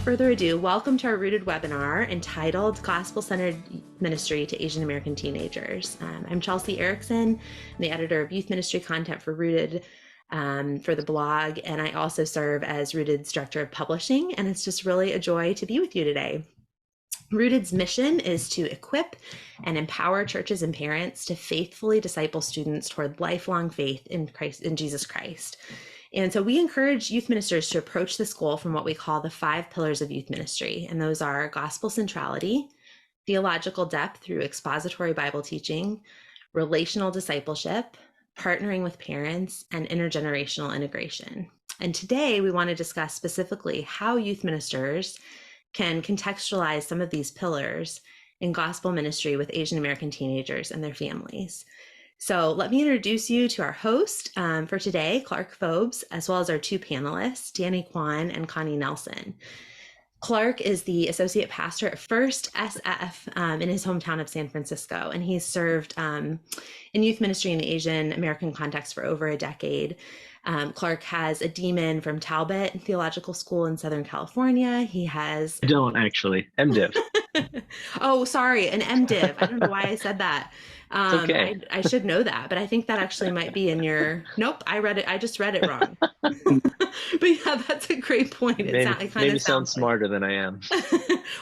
further ado, welcome to our Rooted webinar entitled Gospel-Centered Ministry to Asian American Teenagers. I'm Chelsea Erickson, the editor of youth ministry content for Rooted for the blog, and I also serve as Rooted's director of publishing, and it's just really a joy to be with you today. Rooted's mission is to equip and empower churches and parents to faithfully disciple students toward lifelong faith in Jesus Christ. And so we encourage youth ministers to approach this goal from what we call the 5 pillars of youth ministry. And those are gospel centrality, theological depth through expository Bible teaching, relational discipleship, partnering with parents, and intergenerational integration. And today we want to discuss specifically how youth ministers can contextualize some of these pillars in gospel ministry with Asian American teenagers and their families. So let me introduce you to our host for today, Clark Fobes, as well as our 2 panelists, Danny Kwon and Connie Nelson. Clark is the associate pastor at First SF in his hometown of San Francisco, and he's served in youth ministry in the Asian American context for over a decade. Clark has a DMin from Talbot Theological School in Southern California. He has... I don't actually. MDiv. Oh, sorry, an MDiv. I don't know why I said that. It's okay. I should know that, but I think that actually might be in your... Nope, I read it. I just read it wrong. But yeah, that's a great point. It maybe sounds smarter than I am.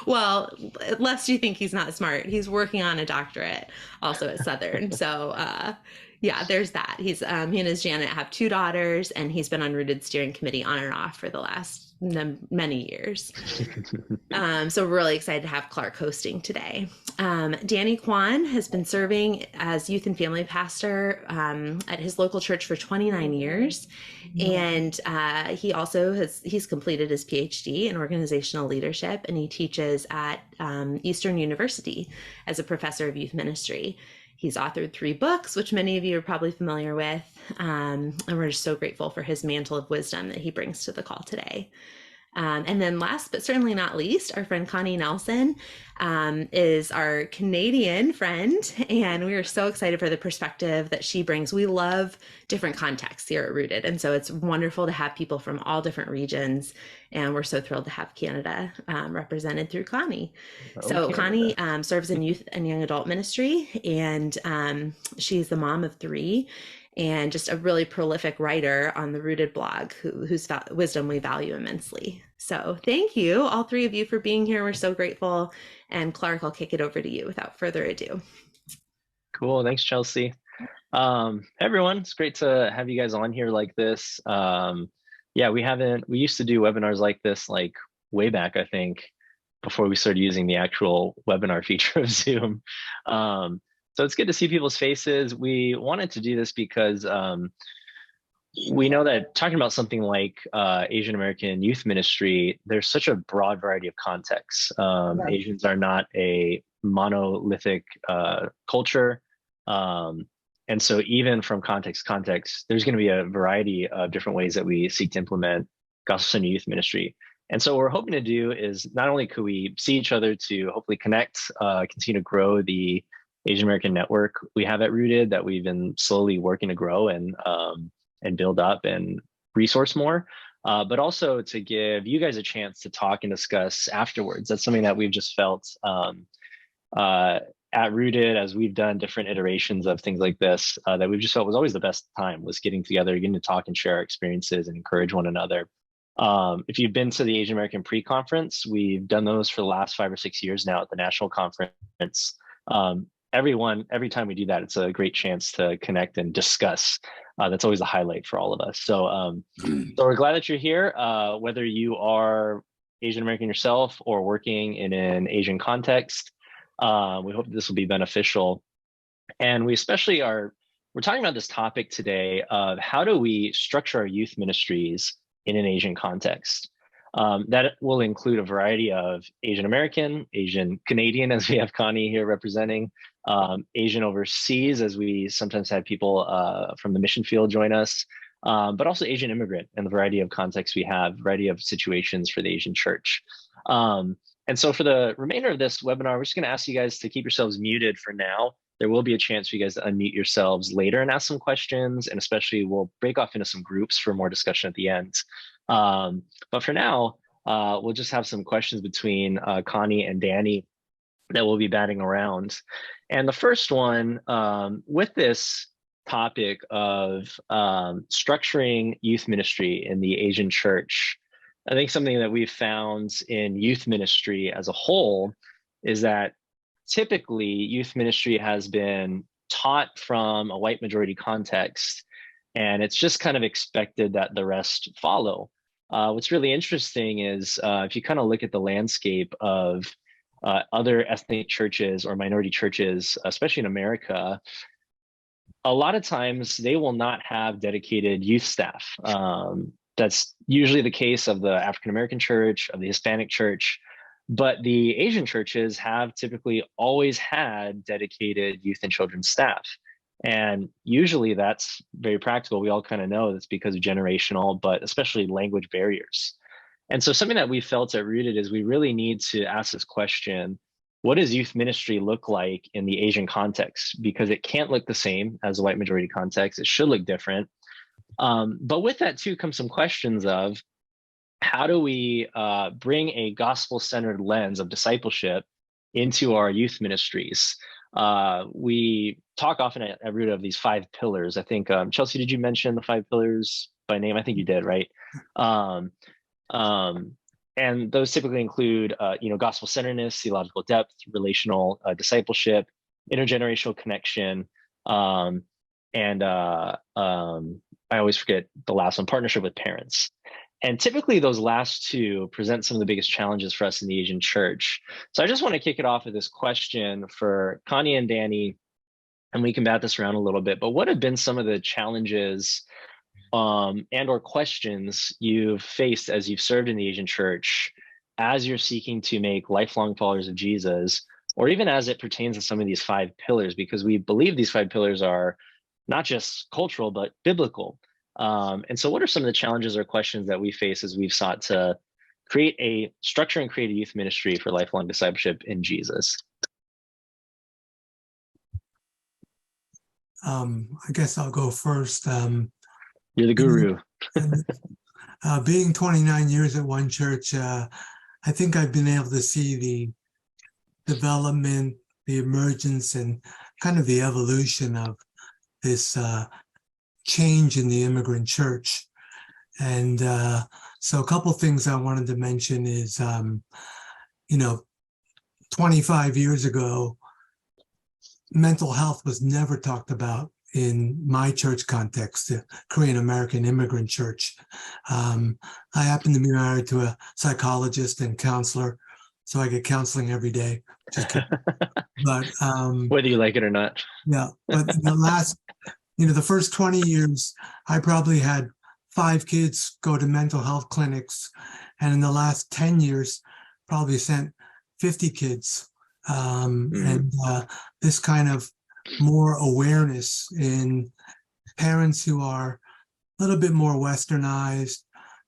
Well, lest you think he's not smart, he's working on a doctorate also at Southern. So yeah, there's that. He and his Janet have 2 daughters, and he's been on Rooted steering committee on and off for the last many years. So we're really excited to have Clark hosting today. Danny Kwon has been serving as youth and family pastor at his local church for 29 years. And he's completed his PhD in organizational leadership, and he teaches at Eastern University as a professor of youth ministry. He's authored 3 books, which many of you are probably familiar with, and we're just so grateful for his mantle of wisdom that he brings to the call today. And then last, but certainly not least, our friend Connie Nelson is our Canadian friend, and we are so excited for the perspective that she brings. We love different contexts here at Rooted, and so it's wonderful to have people from all different regions, and we're so thrilled to have Canada represented through Connie. So Connie serves in youth and young adult ministry, and she's the mom of 3. And just a really prolific writer on the Rooted blog whose wisdom we value immensely. So thank you, all 3 of you, for being here. We're so grateful. And Clark, I'll kick it over to you without further ado. Cool. Thanks, Chelsea. Everyone, it's great to have you guys on here like this. Yeah, we used to do webinars like this like way back, I think, before we started using the actual webinar feature of Zoom. So it's good to see people's faces. We wanted to do this because we know that talking about something like Asian American youth ministry, there's such a broad variety of contexts. Right. Asians are not a monolithic culture. And so even from context to context, there's going to be a variety of different ways that we seek to implement gospel-centered youth ministry. And so what we're hoping to do is not only could we see each other to hopefully connect, continue to grow the Asian American network we have at Rooted that we've been slowly working to grow and build up and resource more, but also to give you guys a chance to talk and discuss afterwards. That's something that we've just felt at Rooted, as we've done different iterations of things like this, that we've just felt was always the best time, was getting together, getting to talk and share our experiences and encourage one another. If you've been to the Asian American pre-conference, we've done those for the last 5 or 6 years now at the national conference. Every time we do that, it's a great chance to connect and discuss. That's always a highlight for all of us. So we're glad that you're here, whether you are Asian American yourself or working in an Asian context. We hope this will be beneficial. And we're talking about this topic today of how do we structure our youth ministries in an Asian context. That will include a variety of Asian American, Asian Canadian, as we have Connie here representing, Asian overseas, as we sometimes have people from the mission field join us, but also Asian immigrant and the variety of contexts we have, variety of situations for the Asian church. And so for the remainder of this webinar, we're just going to ask you guys to keep yourselves muted for now. There will be a chance for you guys to unmute yourselves later and ask some questions, and especially we'll break off into some groups for more discussion at the end. But for now, we'll just have some questions between Connie and Danny that we'll be batting around. And the first one, with this topic of structuring youth ministry in the Asian church, I think something that we've found in youth ministry as a whole is that typically youth ministry has been taught from a white majority context, and it's just kind of expected that the rest follow. What's really interesting is if you kind of look at the landscape of other ethnic churches or minority churches, especially in America, a lot of times they will not have dedicated youth staff. That's usually the case of the African American church, of the Hispanic church, but the Asian churches have typically always had dedicated youth and children's staff. And usually that's very practical. We all kind of know that's because of generational, but especially language barriers. And so something that we felt at Rooted is we really need to ask this question: what does youth ministry look like in the Asian context? Because it can't look the same as the white majority context. It should look different. But with that too comes some questions of how do we bring a gospel-centered lens of discipleship into our youth ministries? We talk often at Rooted of these 5 pillars. I think, Chelsea, did you mention the 5 pillars by name? I think you did, right? And those typically include, gospel centeredness, theological depth, relational discipleship, intergenerational connection, and I always forget the last one, partnership with parents. And typically those last 2 present some of the biggest challenges for us in the Asian church. So I just want to kick it off with this question for Connie and Danny, and we can bat this around a little bit, but what have been some of the challenges and or questions you've faced as you've served in the Asian church, as you're seeking to make lifelong followers of Jesus, or even as it pertains to some of these 5 pillars, because we believe these 5 pillars are not just cultural, but biblical. And so what are some of the challenges or questions that we face as we've sought to create a structure and create a youth ministry for lifelong discipleship in Jesus? I guess I'll go first. You're the guru. Being 29 years at one church, I think I've been able to see the development, the emergence, and kind of the evolution of this change in the immigrant church. And so a couple things I wanted to mention is, 25 years ago, mental health was never talked about in my church context, the Korean American immigrant church. I happen to be married to a psychologist and counselor, so I get counseling every day. But whether you like it or not. Yeah, but in the first 20 years, I probably had 5 kids go to mental health clinics, and in the last 10 years, probably sent 50 kids. And this kind of more awareness in parents who are a little bit more westernized.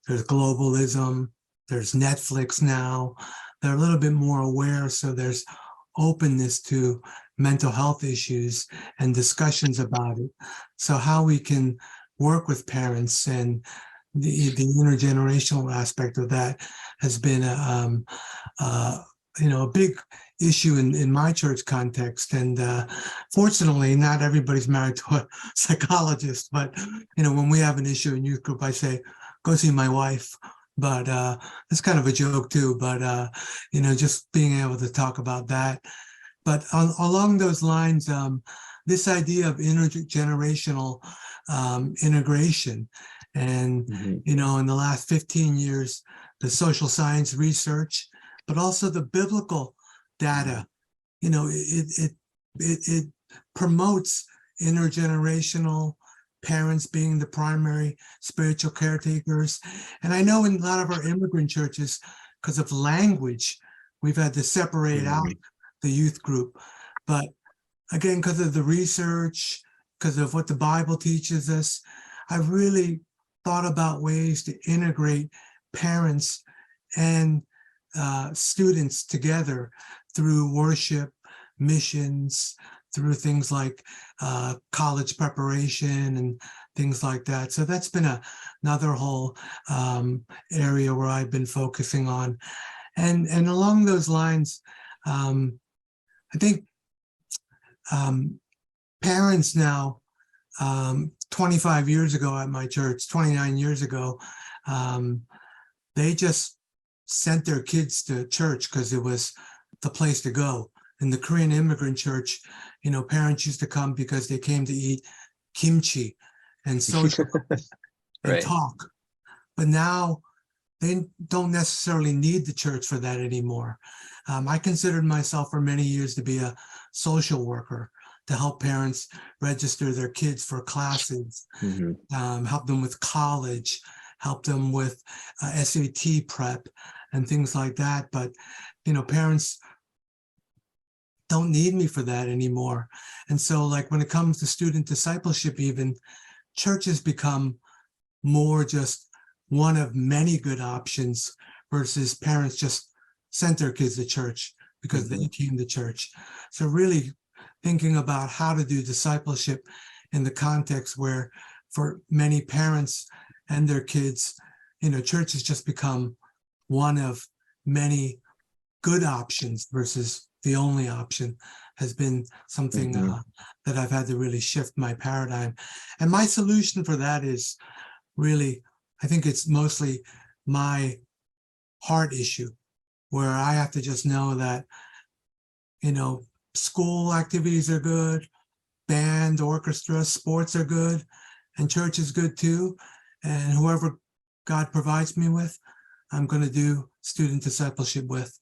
There's globalism, there's Netflix now. They're a little bit more aware, so there's openness to mental health issues and discussions about it. So how we can work with parents and the intergenerational aspect of that has been a big issue in my church context. And fortunately, not everybody's married to a psychologist, but when we have an issue in youth group, I say, go see my wife. But it's kind of a joke too, but just being able to talk about that. But along those lines, this idea of intergenerational integration, and in the last 15 years, the social science research, but also the biblical data, it promotes intergenerational parents being the primary spiritual caretakers. And I know in a lot of our immigrant churches, because of language, we've had to separate out the youth group. But again, because of the research, because of what the Bible teaches us, I've really thought about ways to integrate parents and students together through worship, missions, through things like college preparation and things like that. So that's been another whole area where I've been focusing on. And along those lines, I think parents now, 25 years ago at my church, 29 years ago, they just sent their kids to church because it was the place to go. In the Korean immigrant church, parents used to come because they came to eat kimchi and socialize and Right. talk. But now they don't necessarily need the church for that anymore. I considered myself for many years to be a social worker, to help parents register their kids for classes, help them with college, help them with SAT prep and things like that. But, parents don't need me for that anymore. And so, like, when it comes to student discipleship, even, church has become more just one of many good options versus parents just sent their kids to church because they came to church. So really thinking about how to do discipleship in the context where for many parents and their kids, church has just become one of many good options versus the only option, has been something that I've had to really shift my paradigm. And my solution for that is really, I think it's mostly my heart issue, where I have to just know that, school activities are good, band, orchestra, sports are good, and church is good too. And whoever God provides me with, I'm going to do student discipleship with.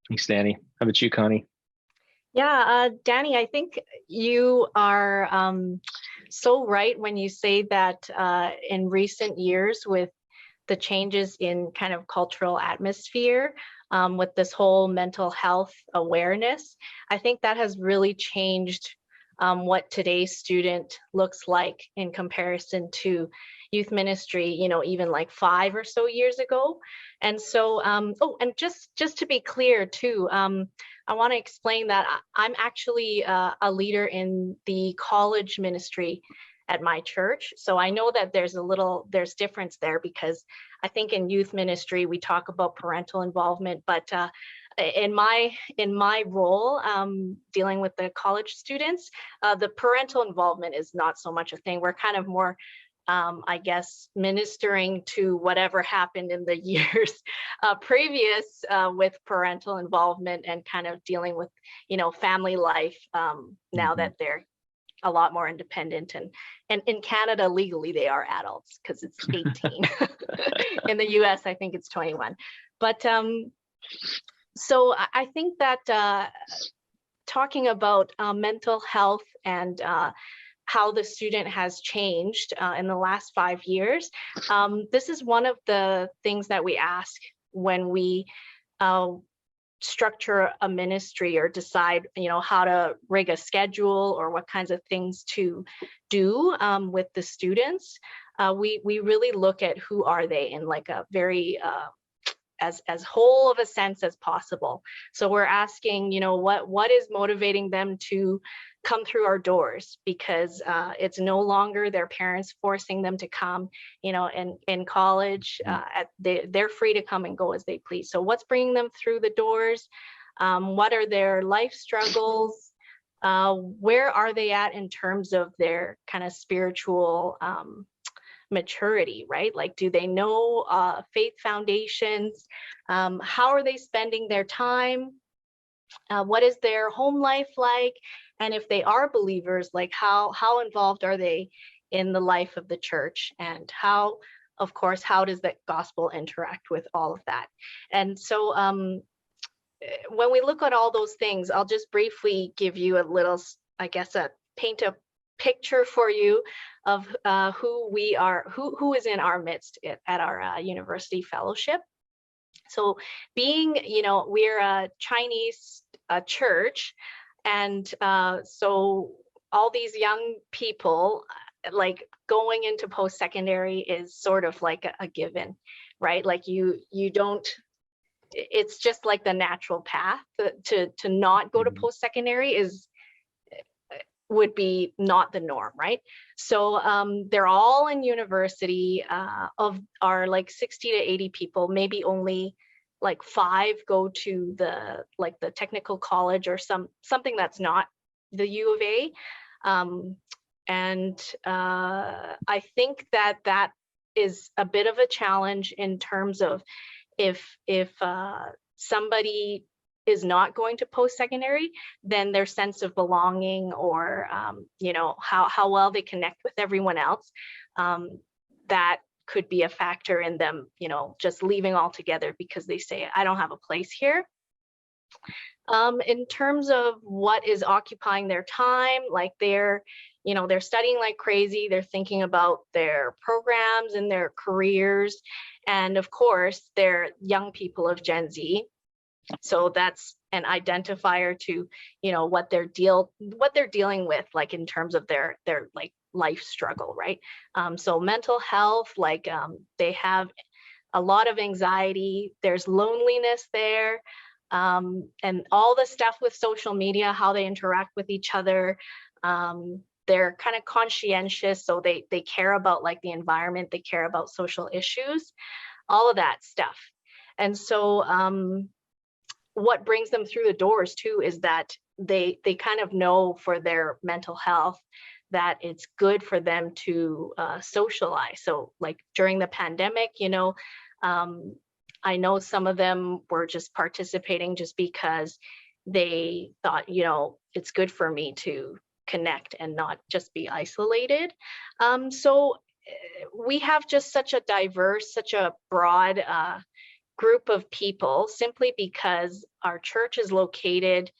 Thanks, Danny. How about you, Connie? Yeah, Danny, I think you are so right when you say that in recent years, with the changes in kind of cultural atmosphere, with this whole mental health awareness, I think that has really changed what today's student looks like in comparison to youth ministry, even like 5 or so years ago. And so, and just to be clear too, I want to explain that I'm actually a leader in the college ministry at my church. So I know that there's difference there, because I think in youth ministry, we talk about parental involvement, but in my role, dealing with the college students, the parental involvement is not so much a thing. We're kind of more, I guess, ministering to whatever happened in the years previous with parental involvement, and kind of dealing with, family life now that they're a lot more independent. And in Canada, legally, they are adults because it's 18. In the US, I think it's 21. But so I think that talking about mental health and how the student has changed in the last 5 years, this is one of the things that we ask when we structure a ministry or decide, how to rig a schedule or what kinds of things to do with the students. We really look at who are they in like a very as whole of a sense as possible. So we're asking, what is motivating them to come through our doors, because it's no longer their parents forcing them to come. In college, they're free to come and go as they please. So what's bringing them through the doors? What are their life struggles? Where are they at in terms of their kind of spiritual maturity, right? Like, do they know faith foundations? How are they spending their time? What is their home life like? And if they are believers, like how involved are they in the life of the church? And how does that gospel interact with all of that? And so when we look at all those things, I'll just briefly give you a little, I guess, paint a picture for you of who we are, who is in our midst at our university fellowship. So being, we're a Chinese church, and so all these young people, like, going into post-secondary is sort of like a given, right? Like you don't it's just like the natural path to not go to post-secondary would be not the norm, right? So they're all in university. Of our like 60 to 80 people, maybe only like 5 go to the technical college or something that's not the U of A. And I think that is a bit of a challenge in terms of if somebody is not going to post-secondary, then their sense of belonging or how well they connect with everyone else, that could be a factor in them just leaving altogether because they say, I don't have a place here. In terms of what is occupying their time, like they're studying like crazy, they're thinking about their programs and their careers, and of course they're young people of Gen Z, so that's an identifier to what they're dealing with, like in terms of their like life struggle, right? So mental health, like they have a lot of anxiety, there's loneliness there, and all the stuff with social media, how they interact with each other. They're kind of conscientious, so they care about like the environment, they care about social issues, all of that stuff. And so what brings them through the doors too is that they kind of know for their mental health that it's good for them to socialize. So like during the pandemic, I know some of them were just participating just because they thought, it's good for me to connect and not just be isolated. So we have just such a diverse, such a broad group of people, simply because our church is located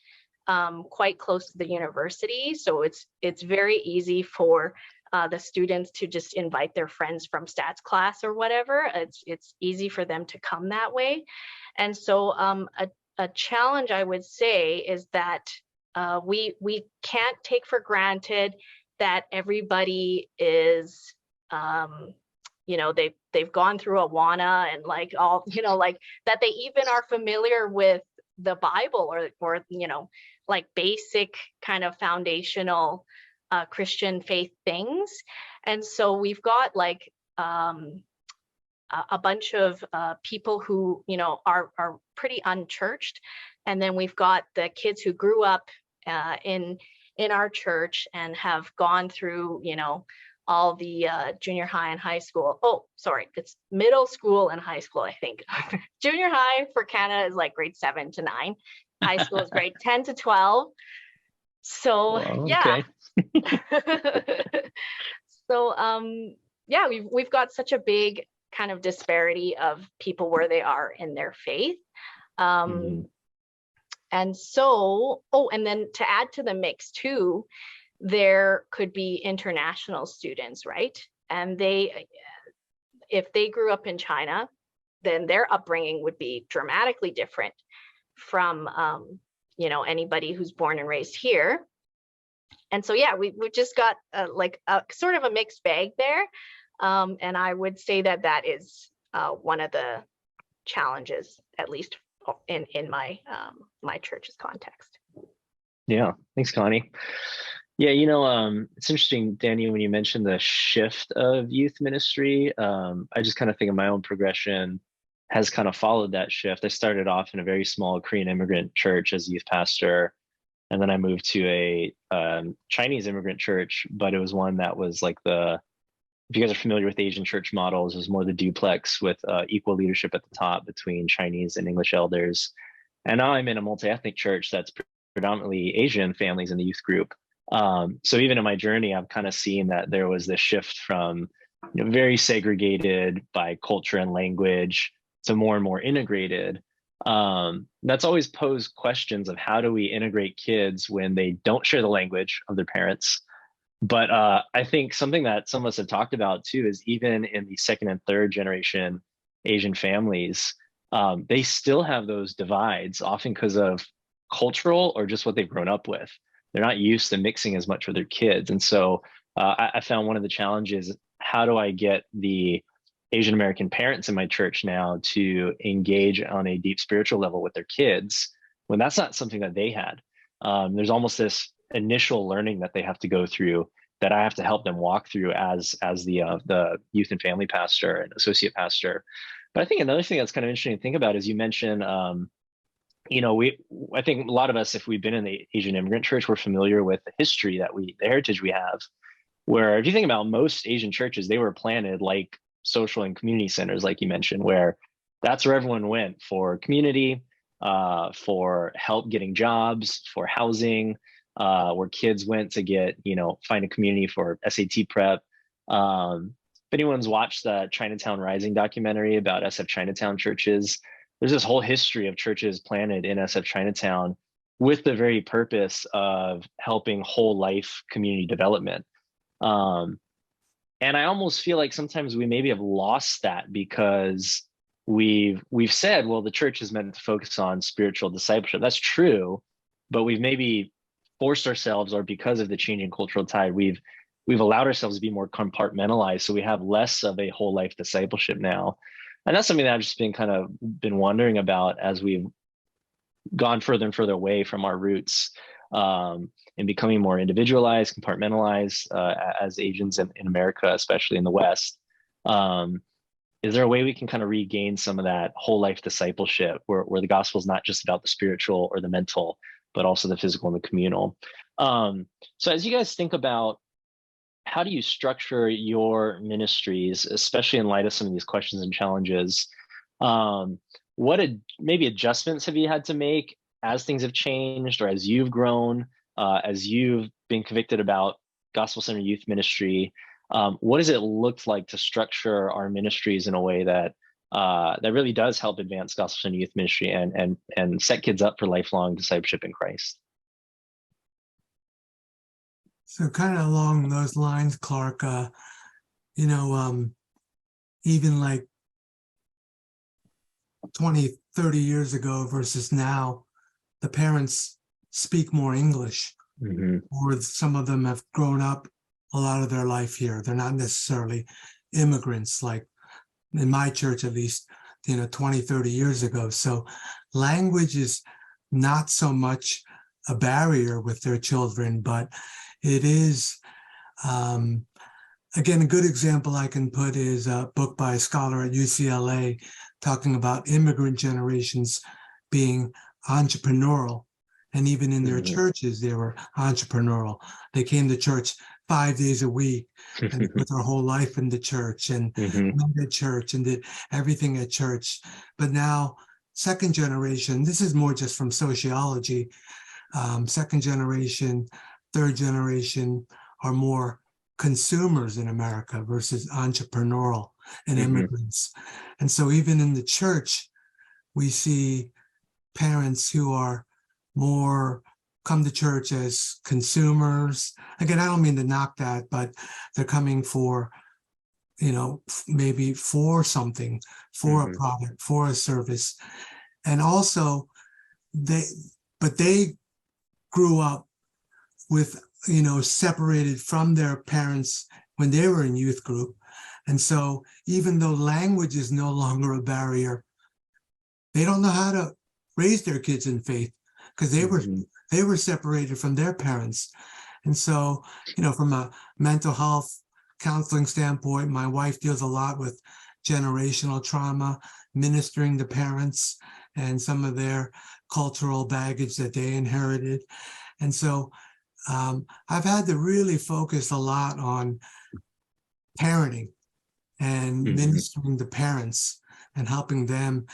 quite close to the university. So it's very easy for the students to just invite their friends from stats class or whatever. It's easy for them to come that way. And so a challenge I would say is that we can't take for granted that everybody is they've gone through Awana and like all, like that they even are familiar with the Bible or like basic kind of foundational Christian faith things. And so we've got like a bunch of people who, are pretty unchurched. And then we've got the kids who grew up in our church and have gone through, all the junior high and high school. Oh, sorry, it's middle school and high school, I think. Junior high for Canada is like grade 7 to 9. High school is grade 10 to 12. So Well, yeah. okay. So yeah, we've got such a big kind of disparity of people where they are in their faith. And so, and then to add to the mix too, there could be international students, right? And if they grew up in China, then their upbringing would be dramatically different from, anybody who's born and raised here. And so, yeah, we just got like a sort of a mixed bag there. And I would say that is one of the challenges, at least in my my church's context. Yeah, thanks, Connie. Yeah, it's interesting, Danny, when you mentioned the shift of youth ministry. I just kind of think of my own progression has kind of followed that shift. I started off in a very small Korean immigrant church as a youth pastor, and then I moved to a Chinese immigrant church, but it was one that was like if you guys are familiar with Asian church models, it was more the duplex with equal leadership at the top between Chinese and English elders. And now I'm in a multi-ethnic church that's predominantly Asian families in the youth group. So even in my journey, I've kind of seen that there was this shift from very segregated by culture and language to more and more integrated. That's always posed questions of how do we integrate kids when they don't share the language of their parents. But I think something that some of us have talked about too is even in the second and third generation Asian families, they still have those divides, often because of cultural or just what they've grown up with. They're not used to mixing as much with their kids. And so I found one of the challenges, how do I get the Asian American parents in my church now to engage on a deep spiritual level with their kids when that's not something that they had. There's almost this initial learning that they have to go through that I have to help them walk through as the youth and family pastor and associate pastor. But I think another thing that's kind of interesting to think about is you mentioned, I think a lot of us, if we've been in the Asian immigrant church, we're familiar with the history the heritage we have. Where if you think about most Asian churches, they were planted like social and community centers, like you mentioned, where that's where everyone went for community, for help getting jobs, for housing, where kids went to find a community for SAT prep. If anyone's watched the Chinatown Rising documentary about SF Chinatown churches, there's this whole history of churches planted in SF Chinatown with the very purpose of helping whole life community development. And I almost feel like sometimes we maybe have lost that because we've said, well, the church is meant to focus on spiritual discipleship. That's true, but we've maybe forced ourselves, or because of the changing cultural tide, we've allowed ourselves to be more compartmentalized. So we have less of a whole life discipleship now. And that's something that I've just been wondering about as we've gone further and further away from our roots, and becoming more individualized, compartmentalized as Asians in America, especially in the West. Is there a way we can kind of regain some of that whole life discipleship where the gospel is not just about the spiritual or the mental, but also the physical and the communal? So as you guys think about how do you structure your ministries, especially in light of some of these questions and challenges, maybe adjustments have you had to make as things have changed, or as you've grown, as you've been convicted about gospel-centered youth ministry? What does it look like to structure our ministries in a way that really does help advance gospel-centered youth ministry and set kids up for lifelong discipleship in Christ? So kind of along those lines, Clark, even like 20, 30 years ago versus now, the parents speak more English, or some of them have grown up a lot of their life here. They're not necessarily immigrants, like in my church, at least, 20, 30 years ago. So language is not so much a barrier with their children, but it is, again, a good example I can put is a book by a scholar at UCLA talking about immigrant generations being entrepreneurial. And even in their churches, they were entrepreneurial. They came to church 5 days a week and put their whole life in the church and went to church and did everything at church. But now, second generation, this is more just from sociology, second generation, third generation are more consumers in America versus entrepreneurial and immigrants. And so even in the church, we see parents who are more come to church as consumers. Again, I don't mean to knock that, but they're coming for, maybe for something, for a product, for a service. And also they grew up with, separated from their parents when they were in youth group. And so even though language is no longer a barrier, they don't know how to raise their kids in faith because they were separated from their parents. And so, from a mental health counseling standpoint, my wife deals a lot with generational trauma, ministering to parents and some of their cultural baggage that they inherited. And so I've had to really focus a lot on parenting and ministering to parents and helping them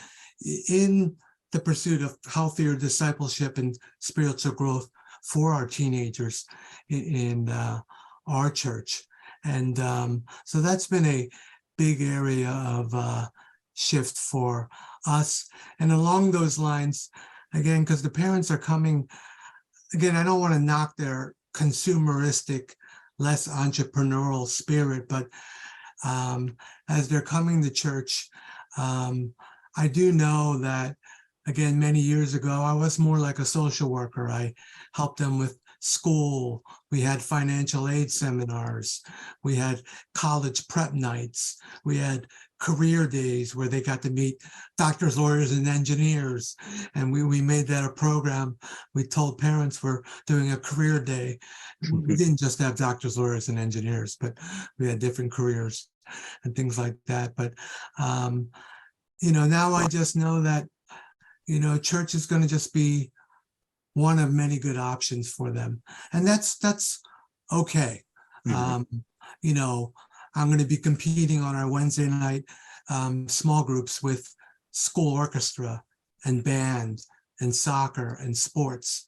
in the pursuit of healthier discipleship and spiritual growth for our teenagers in our church. And so that's been a big area of shift for us. And along those lines, again, because the parents are coming, again, I don't want to knock their consumeristic, less entrepreneurial spirit, but as they're coming to church, I do know that, again, many years ago, I was more like a social worker. I helped them with school, we had financial aid seminars, we had college prep nights, we had career days where they got to meet doctors, lawyers, and engineers. And we made that a program. We told parents we're doing a career day. We didn't just have doctors, lawyers, and engineers, but we had different careers and things like that. But, now I just know that, church is going to just be one of many good options for them. And that's okay. I'm going to be competing on our Wednesday night small groups with school orchestra and band and soccer and sports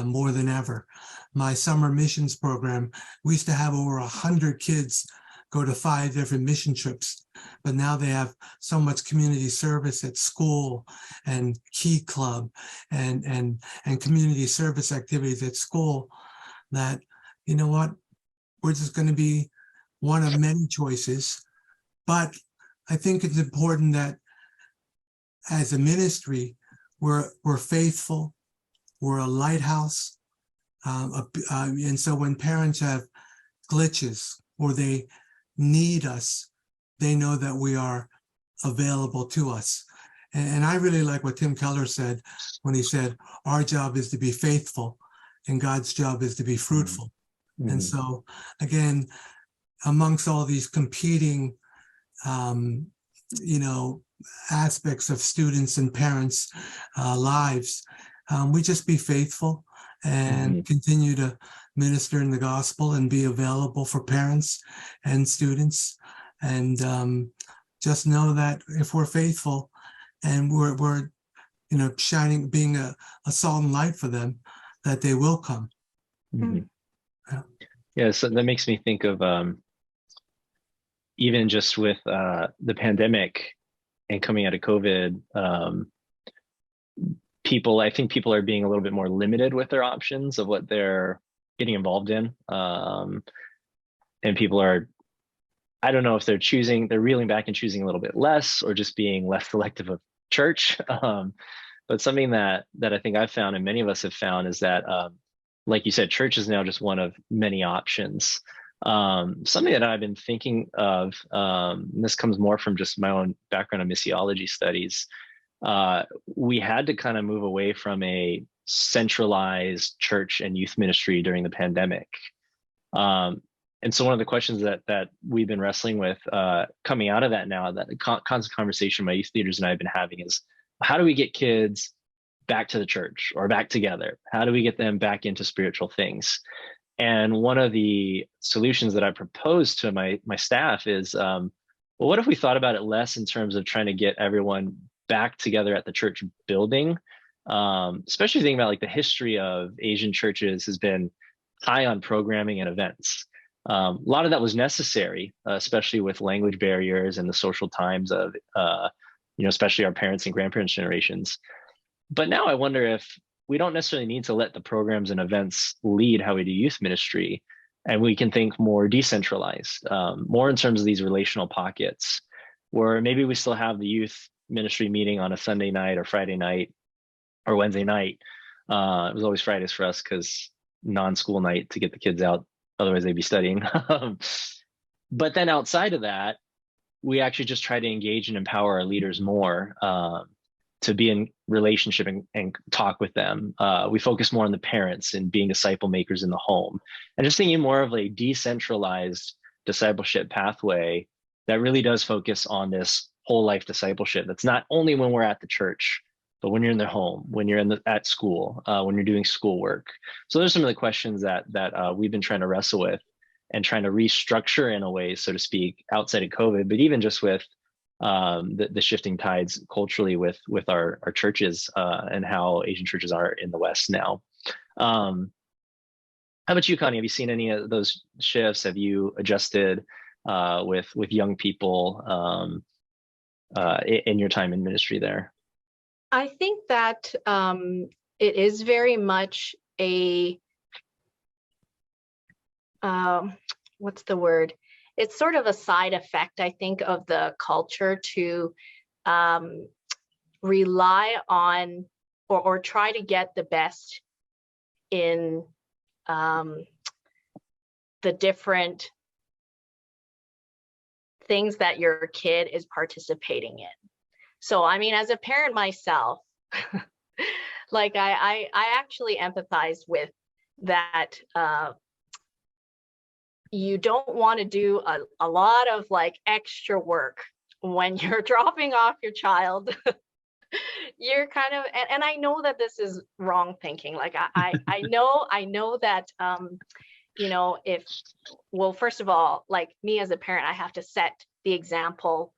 more than ever. My summer missions program, we used to have over 100 kids go to 5 different mission trips, but now they have so much community service at school and Key Club and community service activities at school that, we're just going to be one of many choices. But I think it's important that as a ministry, we're faithful, we're a lighthouse. And so when parents have glitches or they need us, they know that we are available to us. And I really like what Tim Keller said when he said, our job is to be faithful and God's job is to be fruitful. Mm-hmm. And so again, amongst all these competing, aspects of students and parents' lives, we just be faithful and continue to minister in the gospel and be available for parents and students. And just know that if we're faithful and we're shining, being a salt and light for them, that they will come. Yeah, so that makes me think of even just with the pandemic and coming out of COVID, I think people are being a little bit more limited with their options of what they're getting involved in. And people are, I don't know if they're reeling back and choosing a little bit less or just being less selective of church. But something that I think I've found and many of us have found is that, like you said, church is now just one of many options. Something that I've been thinking of, and this comes more from just my own background in missiology studies, we had to kind of move away from a centralized church and youth ministry during the pandemic. And so one of the questions that we've been wrestling with coming out of that now, that constant conversation my youth leaders and I have been having is, how do we get kids back to the church or back together? How do we get them back into spiritual things? And one of the solutions that I proposed to my staff is, well, what if we thought about it less in terms of trying to get everyone back together at the church building, especially thinking about like the history of Asian churches has been high on programming and events. A lot of that was necessary, especially with language barriers and the social times of, especially our parents and grandparents' generations. But now I wonder if we don't necessarily need to let the programs and events lead how we do youth ministry, and we can think more decentralized, more in terms of these relational pockets, where maybe we still have the youth ministry meeting on a Sunday night or Friday night or Wednesday night. It was always Fridays for us because non-school night to get the kids out, otherwise they'd be studying. But then outside of that, we actually just try to engage and empower our leaders more to be in relationship and talk with them. We focus more on the parents and being disciple makers in the home, and just thinking more of a decentralized discipleship pathway that really does focus on this whole life discipleship. That's not only when we're at the church, but when you're in the home, when you're at school, when you're doing schoolwork. So there's some of the questions that we've been trying to wrestle with and trying to restructure in a way, so to speak, outside of COVID, but even just with the shifting tides culturally with our churches and how Asian churches are in the West now. How about you, Connie? Have you seen any of those shifts? Have you adjusted with young people in your time in ministry there? I think that it is very much a, what's the word? It's sort of a side effect, I think, of the culture to rely on or try to get the best in the different things that your kid is participating in. So, I mean, as a parent myself, like I actually empathize with that. You don't want to do a lot of like extra work when you're dropping off your child. You're kind of, and I know that this is wrong thinking. Like I know that, you know, well, first of all, like me as a parent, I have to set the example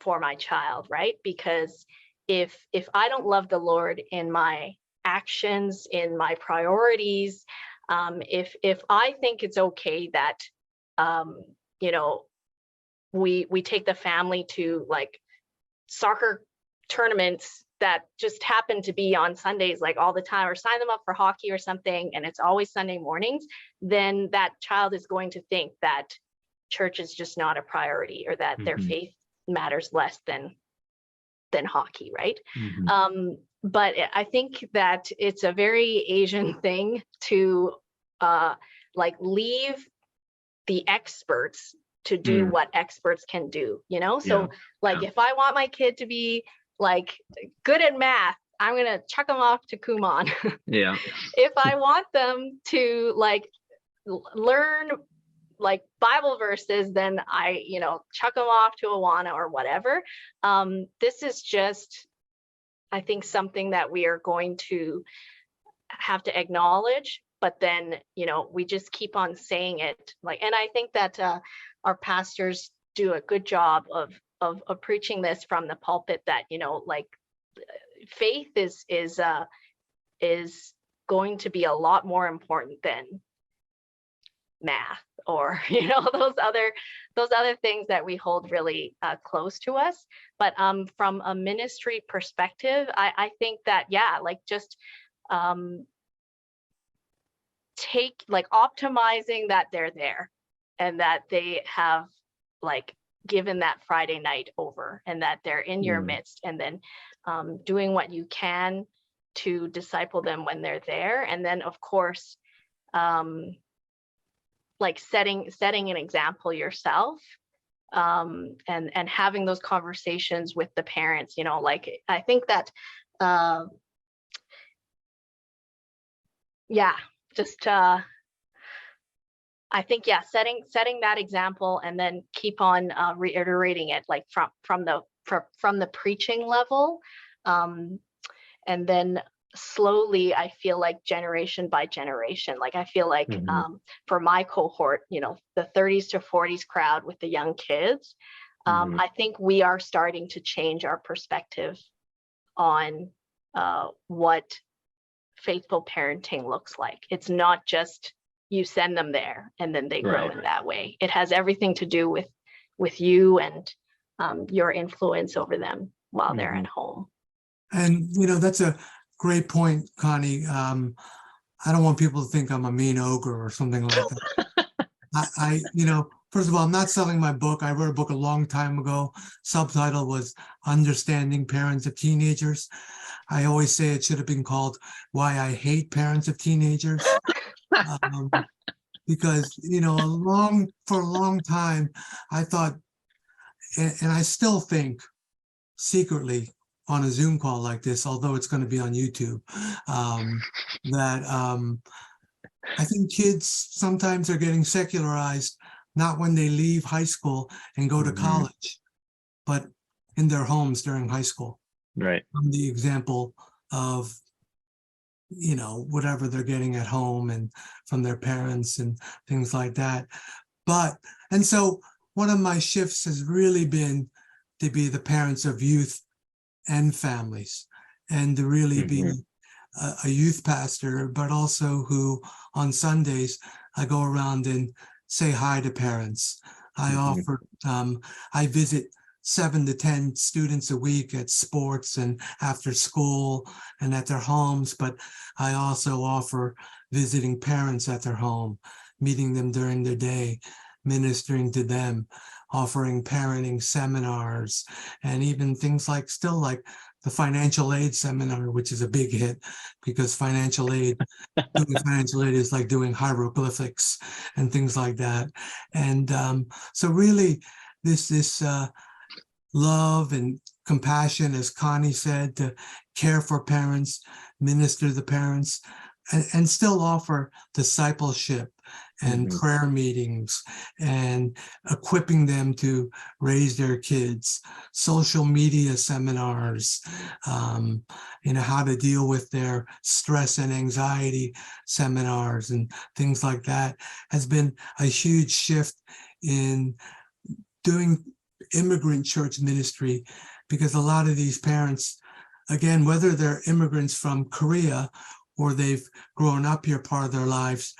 for my child, right? Because if I don't love the Lord in my actions, in my priorities, if I think it's okay that, you know, we take the family to like soccer tournaments that just happen to be on Sundays like all the time, or sign them up for hockey or something, and it's always Sunday mornings, then that child is going to think that church is just not a priority, or that their faith matters less than hockey, right? But I think that it's a very Asian thing to like leave the experts to do what experts can do, you know? So like if I want my kid to be like good at math, I'm gonna chuck them off to Kumon. If I want them to like learn like Bible verses, then I, you know, chuck them off to Awana or whatever. This is just, I think, something that we are going to have to acknowledge, but then, you know, we just keep on saying it. Like, and I think that our pastors do a good job of preaching this from the pulpit, that, you know, like faith is going to be a lot more important than math, or, you know, those other things that we hold really close to us. But from a ministry perspective, I think that, yeah, like just take like optimizing that they're there, and that they have like given that Friday night over, and that they're in your midst, and then doing what you can to disciple them when they're there. And then of course, like setting an example yourself, and having those conversations with the parents, you know, like I think that just I think, setting that example, and then keep on reiterating it, like from the preaching level, and then slowly, I feel like generation by generation, like I feel like for my cohort, you know, the 30s to 40s crowd with the young kids, I think we are starting to change our perspective on what faithful parenting looks like. It's not just you send them there and then they grow in that way. It has everything to do with you and your influence over them while they're at home. And, you know, that's a great point, Connie. I don't want people to think I'm a mean ogre or something like that. You know, first of all, I'm not selling my book. I wrote a book a long time ago. Subtitle was Understanding Parents of Teenagers. I always say it should have been called Why I Hate Parents of Teenagers. Because, you know, for a long time, I thought, and I still think secretly on a Zoom call like this, although it's going to be on YouTube, that I think kids sometimes are getting secularized, not when they leave high school and go to college, but in their homes during high school. Right. From the example of, you know, whatever they're getting at home and from their parents and things like that. And so one of my shifts has really been to be the parents of youth and families, and to really be a youth pastor, but also who on Sundays I go around and say hi to parents. I offer, I visit 7 to 10 students a week at sports and after school and at their homes, but I also offer visiting parents at their home, meeting them during their day, ministering to them, offering parenting seminars, and even things like the financial aid seminar, which is a big hit because doing financial aid is like doing hieroglyphics and things like that. And so really this love and compassion, as Connie said, to care for parents, minister to the parents, and still offer discipleship and prayer meetings and equipping them to raise their kids, social media seminars, how to deal with their stress and anxiety seminars and things like that has been a huge shift in doing immigrant church ministry, because a lot of these parents, again, whether they're immigrants from Korea or they've grown up here part of their lives,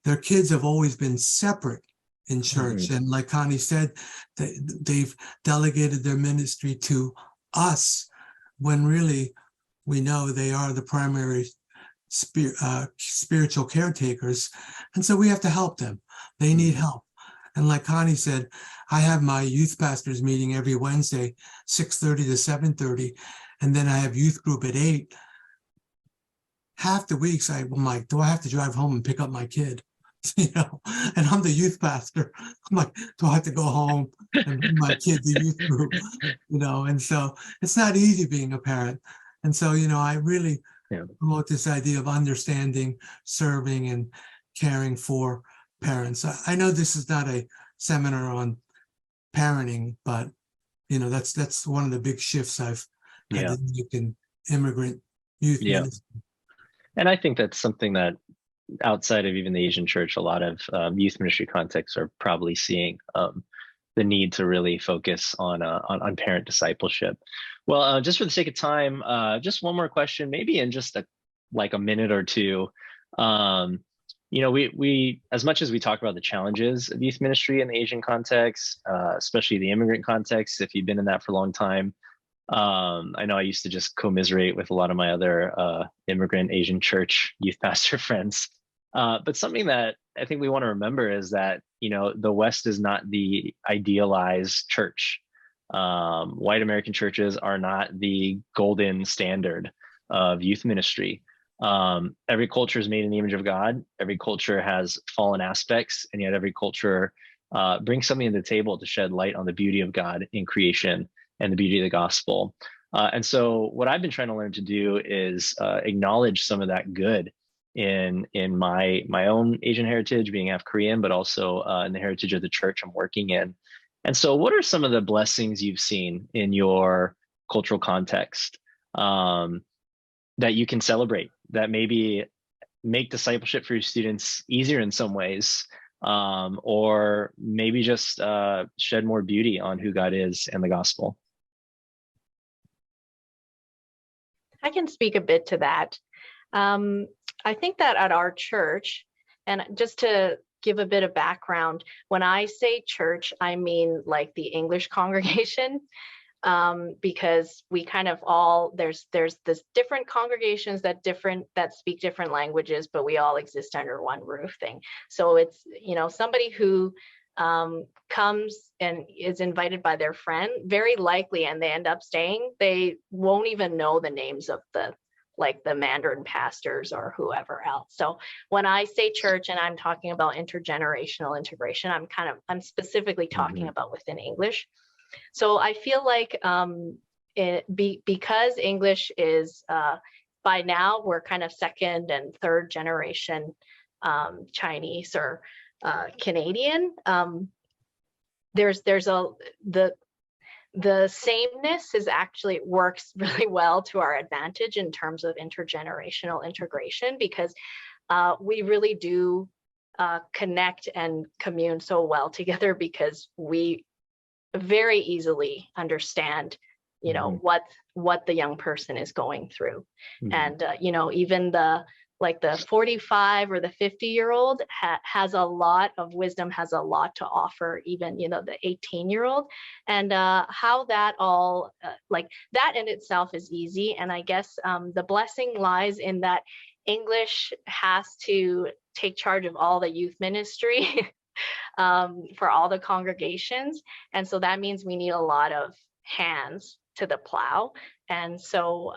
their kids have always been separate in church. And like Connie said, they've delegated their ministry to us when really we know they are the primary spiritual caretakers. And so we have to help them. They need help. And like Connie said, I have my youth pastors meeting every Wednesday, 6:30 to 7:30. And then I have youth group at 8. Half the weeks I'm like, do I have to drive home and pick up my kid? And I'm the youth pastor. I'm like, do I have to go home and bring my kid to youth group? And so it's not easy being a parent. And so, I really promote this idea of understanding, serving, and caring for parents. I know this is not a seminar on parenting, but that's one of the big shifts I've had to make in immigrant youth ministry. And I think that's something that outside of even the Asian church, a lot of youth ministry contexts are probably seeing the need to really focus on parent discipleship. Well, just for the sake of time, just one more question, maybe in just a minute or two. We as much as we talk about the challenges of youth ministry in the Asian context, especially the immigrant context, if you've been in that for a long time, I know I used to just commiserate with a lot of my other immigrant Asian church youth pastor friends. But something that I think we want to remember is that, the West is not the idealized church. White American churches are not the golden standard of youth ministry. Every culture is made in the image of God. Every culture has fallen aspects, and yet every culture brings something to the table to shed light on the beauty of God in creation and the beauty of the gospel. And so what I've been trying to learn to do is acknowledge some of that good in my own Asian heritage, being half Korean, but also in the heritage of the church I'm working in. And so what are some of the blessings you've seen in your cultural context that you can celebrate, that maybe make discipleship for your students easier in some ways, or maybe just shed more beauty on who God is and the gospel? I can speak a bit to that. I think that at our church, and just to give a bit of background, when I say church, I mean like the English congregation, because we kind of all, there's this different congregations that speak different languages, but we all exist under one roof thing. So it's, somebody who comes and is invited by their friend, very likely, and they end up staying, they won't even know the names of the Mandarin pastors or whoever else. So when I say church and I'm talking about intergenerational integration, I'm specifically talking about within English. So I feel like because English is, by now, we're kind of second and third generation Chinese or Canadian. The sameness works really well to our advantage in terms of intergenerational integration, because we really do connect and commune so well together, because we very easily understand, what the young person is going through. And, even the 45 or the 50-year-old has a lot of wisdom, has a lot to offer, even, the 18-year-old. And how that all, that in itself is easy. And I guess the blessing lies in that English has to take charge of all the youth ministry for all the congregations. And so that means we need a lot of hands to the plow. And so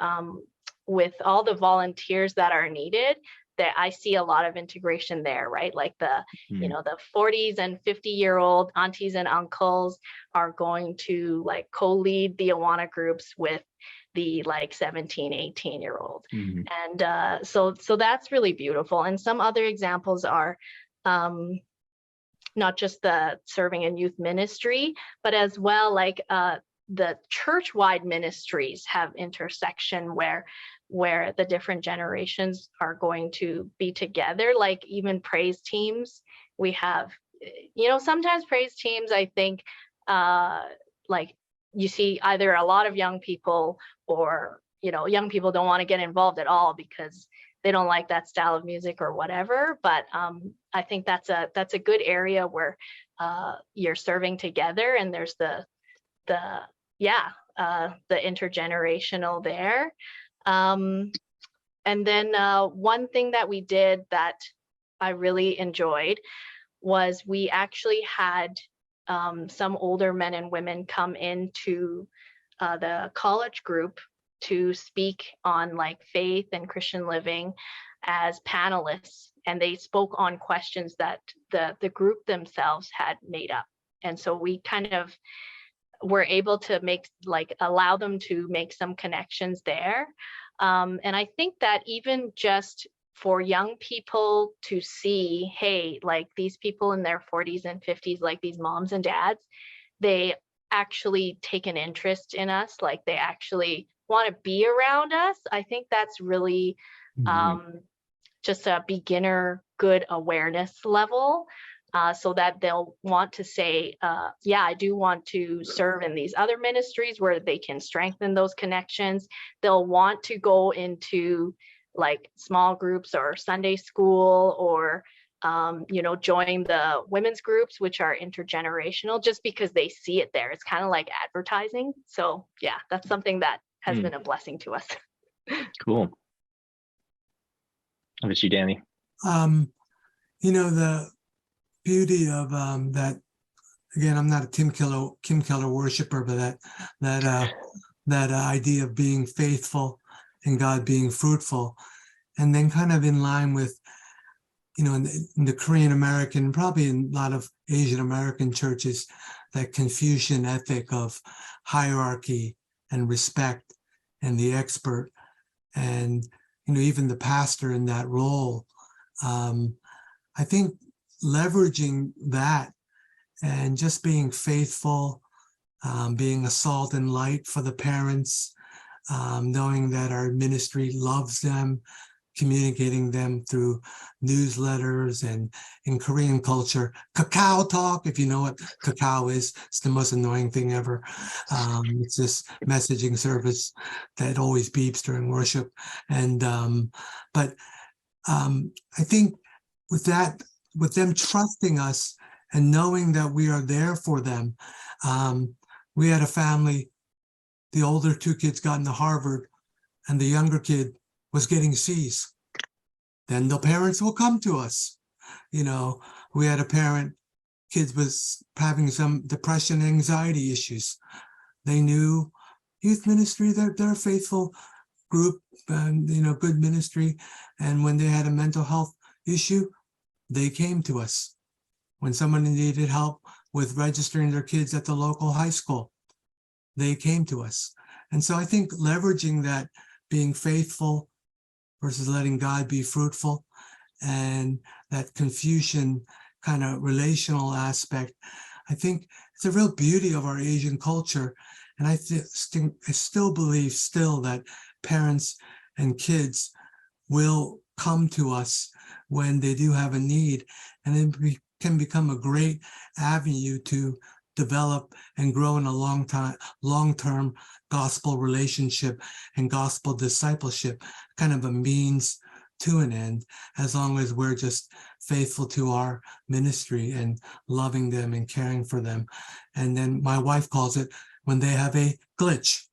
with all the volunteers that are needed, that I see a lot of integration there, right? Like the, you know, the 40s and 50-year-old aunties and uncles are going to like co-lead the Awana groups with the like 17, 18-year-old. And so that's really beautiful. And some other examples are not just the serving in youth ministry, but as well like the church-wide ministries have intersection where the different generations are going to be together, like even praise teams. We have, you know, sometimes praise teams, I think, like you see either a lot of young people or, you know, young people don't want to get involved at all because they don't like that style of music or whatever. But I think that's a good area where you're serving together, and there's the intergenerational there. And then one thing that we did that I really enjoyed was we actually had some older men and women come into the college group to speak on like faith and Christian living as panelists, and they spoke on questions that the group themselves had made up. And so we kind of were able to allow them to make some connections there. And I think that even just for young people to see, hey, like these people in their 40s and 50s, like these moms and dads, they actually take an interest in us, like they actually want to be around us. I think that's really just a beginner good awareness level. So that they'll want to say, yeah, I do want to serve in these other ministries where they can strengthen those connections. They'll want to go into like small groups or Sunday school or, you know, join the women's groups, which are intergenerational, just because they see it there. It's kind of like advertising. So yeah, that's something that has been a blessing to us. Cool. How about you, Danny? You know, the beauty of that, again, I'm not a Kim Keller worshiper, but that idea of being faithful and God being fruitful, and then kind of in line with, you know, in the Korean American, probably in a lot of Asian American churches, that Confucian ethic of hierarchy and respect and the expert, and, you know, even the pastor in that role. I think leveraging that and just being faithful, being a salt and light for the parents, knowing that our ministry loves them, communicating them through newsletters, and in Korean culture, kakao talk, if you know what kakao is, it's the most annoying thing ever. It's this messaging service that always beeps during worship. And but I think with that, with them trusting us and knowing that we are there for them. We had a family, the older two kids got into Harvard and the younger kid was getting C's. Then the parents will come to us. You know, we had a parent, kids was having some depression, anxiety issues. They knew youth ministry, they're a faithful group, and, you know, good ministry. And when they had a mental health issue, they came to us. When someone needed help with registering their kids at the local high school, they came to us. And so I think leveraging that, being faithful versus letting God be fruitful, and that Confucian kind of relational aspect, I think it's a real beauty of our Asian culture. And I still believe that parents and kids will come to us when they do have a need, and it can become a great avenue to develop and grow in a long-term gospel relationship and gospel discipleship, kind of a means to an end, as long as we're just faithful to our ministry and loving them and caring for them. And then my wife calls it when they have a glitch.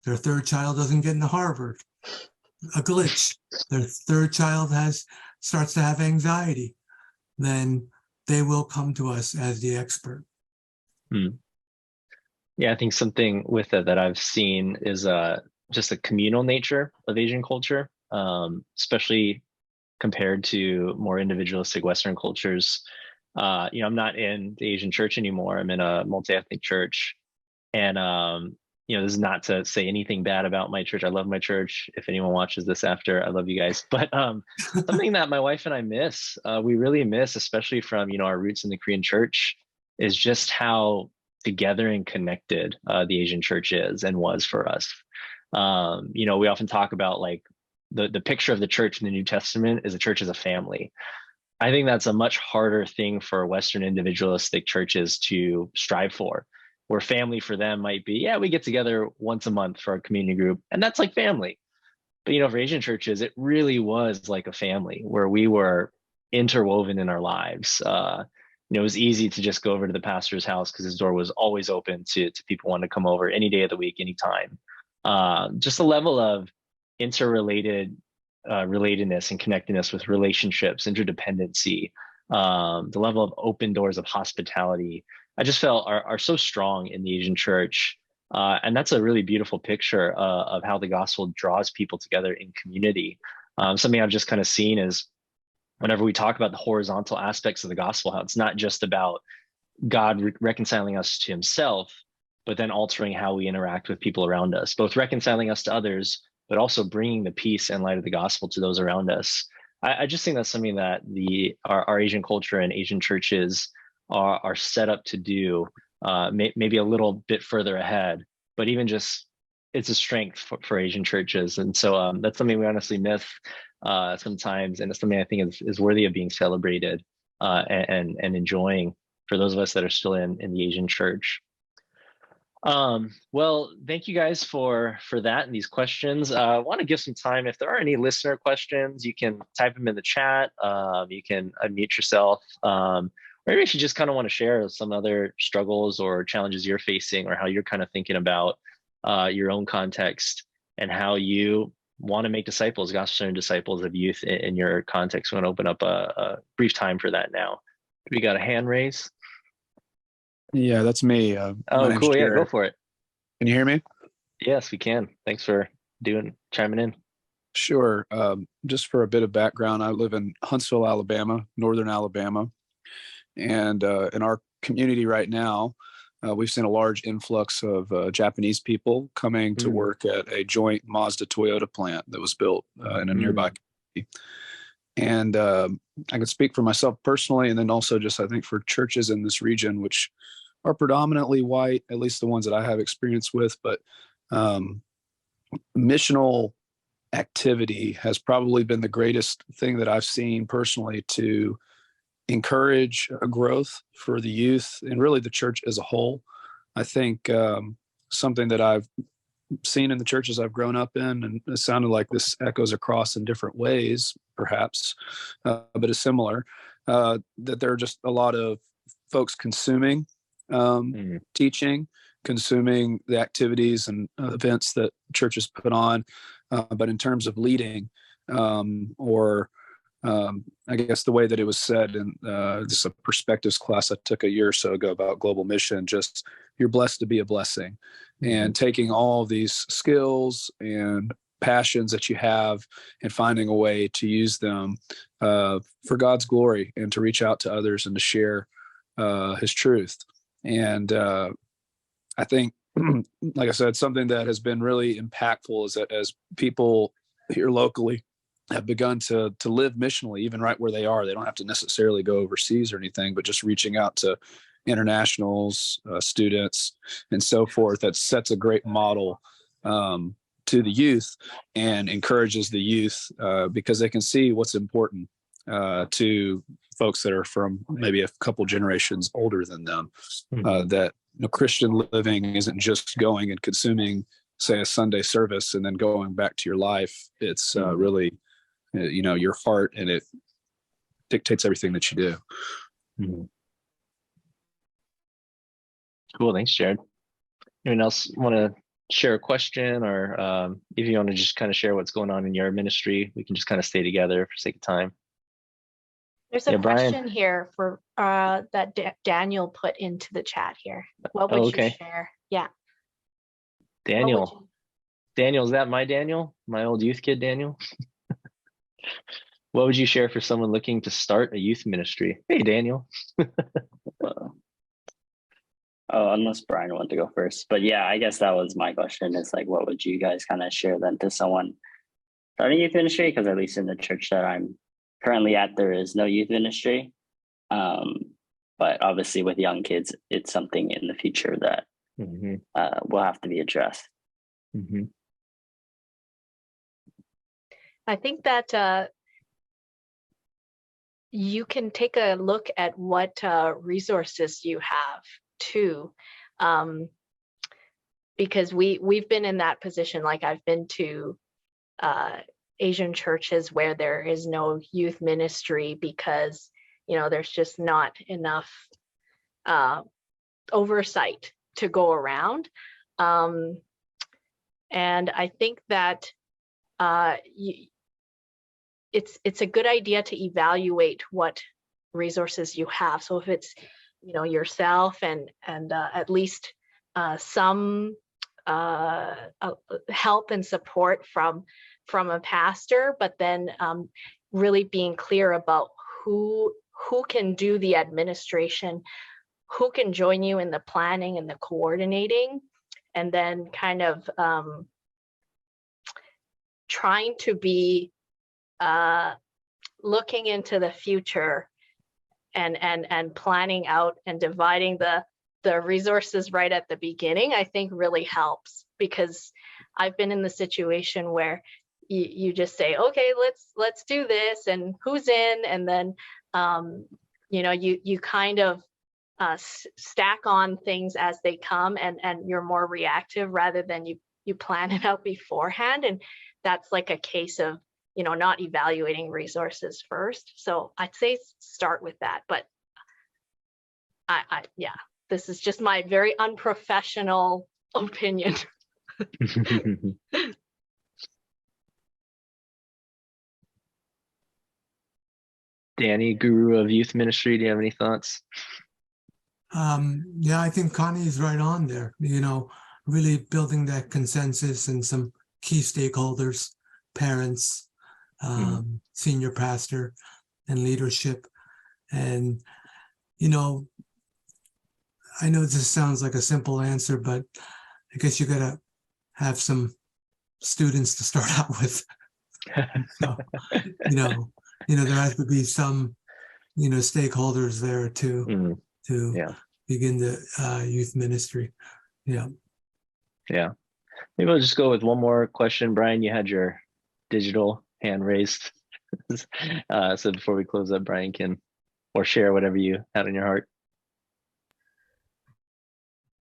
Their third child doesn't get into Harvard. A glitch. Their third child starts to have anxiety. Then they will come to us as the expert. Yeah, I think something with it that I've seen is just the communal nature of Asian culture, especially compared to more individualistic Western cultures. I'm not in the Asian church anymore. I'm in a multi-ethnic church. And, this is not to say anything bad about my church. I love my church. If anyone watches this after, I love you guys. But something that my wife and I miss, we really miss, especially from, our roots in the Korean church, is just how together and connected the Asian church is and was for us. We often talk about like the picture of the church in the New Testament is the church as a family. I think that's a much harder thing for Western individualistic churches to strive for, where family for them might be, yeah, we get together once a month for our community group, and that's like family. But, for Asian churches, it really was like a family where we were interwoven in our lives. It was easy to just go over to the pastor's house because his door was always open to people wanting to come over any day of the week, anytime. Just a level of interrelated relatedness and connectedness with relationships, interdependency, the level of open doors of hospitality, I just felt are so strong in the Asian church. And that's a really beautiful picture of how the gospel draws people together in community. Something I've just kind of seen is whenever we talk about the horizontal aspects of the gospel, how it's not just about God reconciling us to himself, but then altering how we interact with people around us, both reconciling us to others, but also bringing the peace and light of the gospel to those around us. I just think that's something that our Asian culture and Asian churches are set up to do, maybe a little bit further ahead, but even just it's a strength for Asian churches. And so that's something we honestly miss sometimes, and it's something I think is worthy of being celebrated and enjoying for those of us that are still in the Asian church. Well, thank you guys for that and these questions. I want to give some time. If there are any listener questions, you can type them in the chat. You can unmute yourself. Or maybe if you just kind of want to share some other struggles or challenges you're facing, or how you're kind of thinking about your own context and how you want to make disciples, gospel-centered disciples of youth in your context. We want to open up a brief time for that now. We got a hand raise. Yeah, that's me. Oh, cool. Jared. Yeah, go for it. Can you hear me? Yes, we can. Thanks for chiming in. Sure. Just for a bit of background, I live in Huntsville, Alabama, northern Alabama. And in our community right now, we've seen a large influx of Japanese people coming to work at a joint Mazda-Toyota plant that was built in a nearby community. And I can speak for myself personally, and then also just I think for churches in this region, which are predominantly white, at least the ones that I have experience with, but missional activity has probably been the greatest thing that I've seen personally to encourage growth for the youth and really the church as a whole. I think something that I've seen in the churches I've grown up in, and it sounded like this echoes across in different ways, perhaps, but it's similar, that there are just a lot of folks consuming teaching, consuming the activities and events that churches put on, but in terms of leading, or I guess the way that it was said in this perspectives class I took a year or so ago about global mission, just you're blessed to be a blessing. And taking all these skills and passions that you have and finding a way to use them for God's glory and to reach out to others and to share his truth. And I think, like I said, something that has been really impactful is that as people here locally have begun to live missionally, even right where they are, they don't have to necessarily go overseas or anything, but just reaching out to internationals, students, and so forth, that sets a great model to the youth and encourages the youth because they can see what's important to folks that are from maybe a couple generations older than them. That Christian living isn't just going and consuming, say, a Sunday service and then going back to your life. It's really, your heart, and it dictates everything that you do. Cool. Thanks, Jared. Anyone else want to share a question, or if you want to just kind of share what's going on in your ministry, we can just kind of stay together for sake of time. There's a question here for that Daniel put into the chat here. What would you share? Yeah. Daniel. Daniel, is that my Daniel? My old youth kid, Daniel? What would you share for someone looking to start a youth ministry? Hey, Daniel. Oh, unless Brian wanted to go first. But yeah, I guess that was my question. It's like, what would you guys kind of share then to someone starting youth ministry? Because at least in the church that I'm currently at, there is no youth ministry. But obviously with young kids, it's something in the future that will have to be addressed. I think that you can take a look at what resources you have too, because we've been in that position. Like I've been to Asian churches where there is no youth ministry because there's just not enough oversight to go around, and I think that it's a good idea to evaluate what resources you have. So if it's yourself and at least some help and support from a pastor, but then really being clear about who can do the administration, who can join you in the planning and the coordinating, and then kind of trying to be looking into the future and planning out and dividing the resources right at the beginning, I think really helps, because I've been in the situation where you just say, okay, let's do this, and who's in, and then you kind of stack on things as they come, and you're more reactive rather than you plan it out beforehand. And that's like a case of not evaluating resources first. So I'd say start with that. But yeah, this is just my very unprofessional opinion. Danny, guru of youth ministry, do you have any thoughts? Yeah, I think Connie's right on there, really building that consensus and some key stakeholders, parents, senior pastor, and leadership. And, I know this sounds like a simple answer, but I guess you got to have some students to start out with. So, there has to be some, stakeholders there to begin the youth ministry. Yeah. Maybe we'll just go with one more question. Brian, you had your digital hand raised. So before we close up, Brian can share whatever you had on your heart.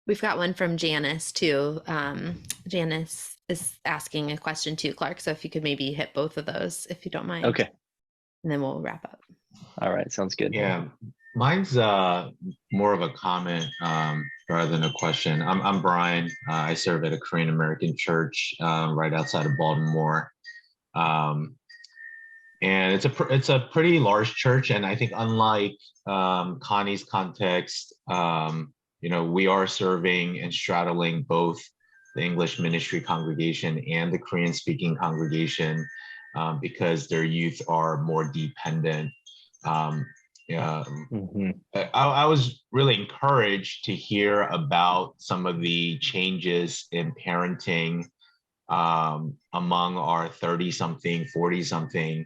We've got one from Janice too. Janice is asking a question too, Clark. So if you could maybe hit both of those, if you don't mind. Okay. And then we'll wrap up. All right. Sounds good. Yeah. Mine's more of a comment rather than a question. I'm Brian. I serve at a Korean American church right outside of Baltimore. And it's a pretty large church. And I think unlike Connie's context, we are serving and straddling both the English ministry congregation and the Korean speaking congregation because their youth are more dependent. I was really encouraged to hear about some of the changes in parenting among our 30-something, 40-something,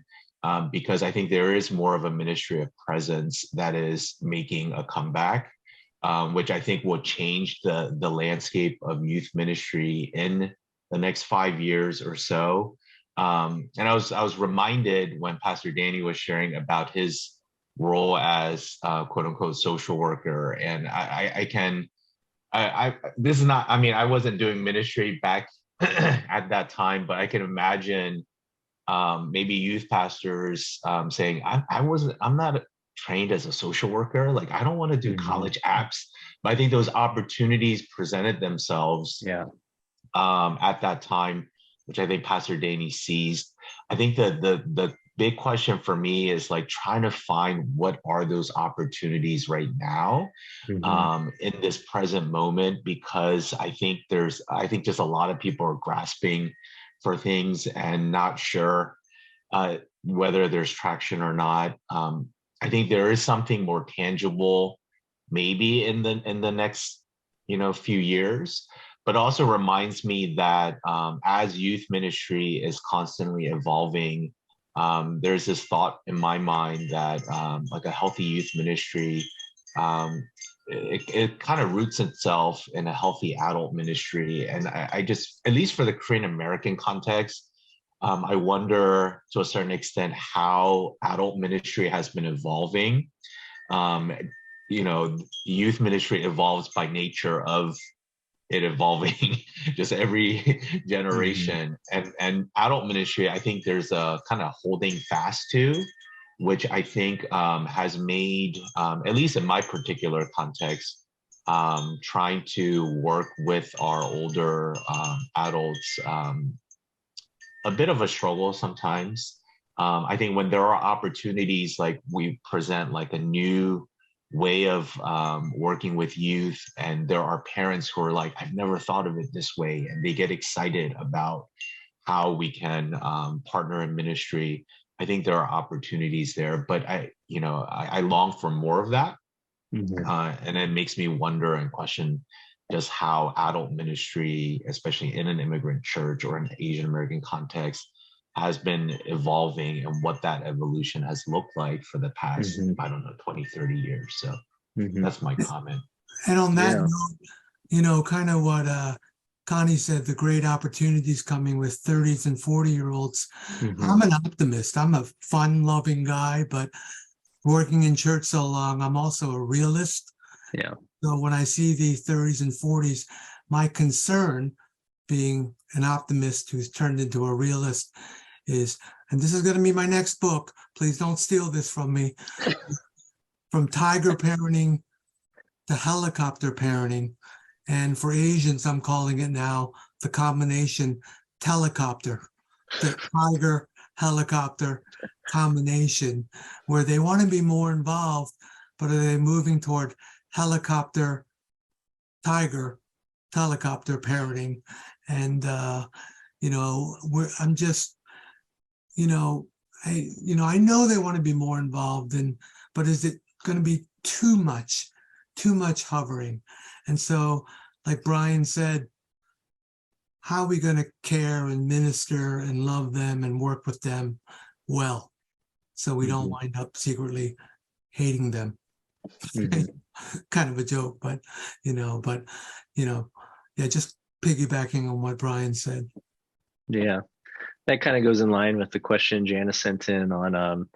because I think there is more of a ministry of presence that is making a comeback, which I think will change the landscape of youth ministry in the next 5 years or so. And I was reminded when Pastor Danny was sharing about his role as quote unquote social worker, and this is not, I wasn't doing ministry back at that time, but I can imagine maybe youth pastors saying, I'm not trained as a social worker. Like, I don't want to do college apps, but I think those opportunities presented themselves at that time, which I think Pastor Danny seized. I think the big question for me is like trying to find what are those opportunities right now in this present moment, because I think just a lot of people are grasping for things and not sure whether there's traction or not. I think there is something more tangible, maybe in the next few years, but also reminds me that as youth ministry is constantly evolving, there's this thought in my mind that like a healthy youth ministry, it kind of roots itself in a healthy adult ministry. And I just, at least for the Korean American context, I wonder to a certain extent how adult ministry has been evolving. Youth ministry evolves by nature of it evolving just every generation. And adult ministry, I think there's a kind of holding fast to, which I think has made, at least in my particular context, trying to work with our older adults a bit of a struggle sometimes. I think when there are opportunities, like we present like a new way of working with youth, and there are parents who are like, I've never thought of it this way, and they get excited about how we can partner in ministry. I think there are opportunities there, but I long for more of that. And it makes me wonder and question just how adult ministry, especially in an immigrant church or an Asian American context, has been evolving and what that evolution has looked like for the past, I don't know, 20, 30 years. So that's my comment. And on that note, kind of what Connie said, the great opportunities coming with 30s and 40-year-olds. I'm an optimist. I'm a fun-loving guy, but working in church so long, I'm also a realist. Yeah. So when I see the 30s and 40s, my concern, being an optimist who's turned into a realist, is, and this is going to be my next book, please don't steal this from me, from tiger parenting to helicopter parenting. And for Asians, I'm calling it now the combination telecopter, the tiger helicopter combination, where they want to be more involved, but are they moving toward helicopter, tiger, helicopter parenting? And, I'm just, I know they want to be more involved but is it going to be too much hovering? And so, like Brian said, how are we going to care and minister and love them and work with them well, so we don't wind up secretly hating them? Kind of a joke, but just piggybacking on what Brian said. Yeah, that kind of goes in line with the question Janice sent in on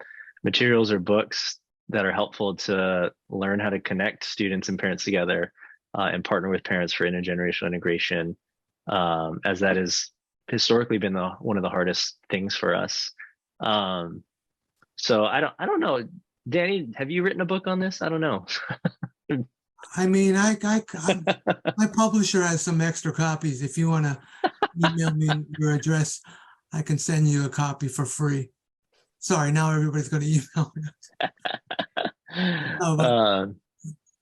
materials or books that are helpful to learn how to connect students and parents together and partner with parents for intergenerational integration, as that has historically been one of the hardest things for us. So I don't know. Danny, have you written a book on this? I don't know. I mean, my publisher has some extra copies. If you want to email me your address, I can send you a copy for free. Sorry, now everybody's going to email me.